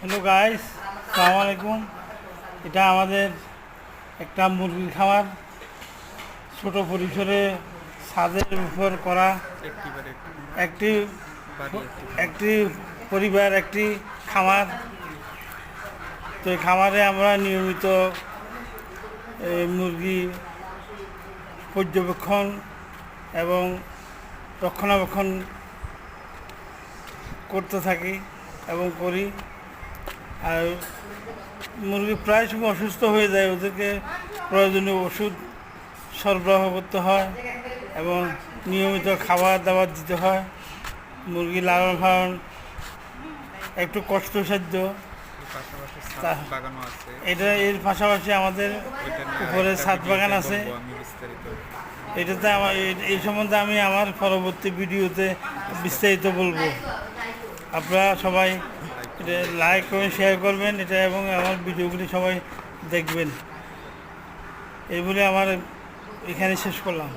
Hello guys, আসসালামু আলাইকুম। এটা আমাদের একটা মুরগির খামার, ছোট পরিসরে ছাদের উপর করা একটি একটি পরিবার, একটি খামার। তো এই খামারে আমরা নিয়মিত মুরগি পর্যবেক্ষণ এবং রক্ষণাবেক্ষণ করতে থাকি এবং করি। আর মুরগি প্রায় সময় অসুস্থ হয়ে যায়, ওদেরকে প্রয়োজনীয় ওষুধ সরবরাহ করতে হয় এবং নিয়মিত খাবার দাবার দিতে হয়। মুরগি লালন পালন একটু কষ্টসাধ্য। এটা এর পাশাপাশি আমাদের উপরে ছাদ বাগান আছে। এটাতে এই সম্বন্ধে আমি আমার পরবর্তী ভিডিওতে বিস্তারিত বলবো। আপনারা সবাই এটা লাইক করবেন, শেয়ার করবেন এটা, এবং আমার ভিডিওগুলি সবাই দেখবেন। এই বলে আমার এখানে শেষ করলাম।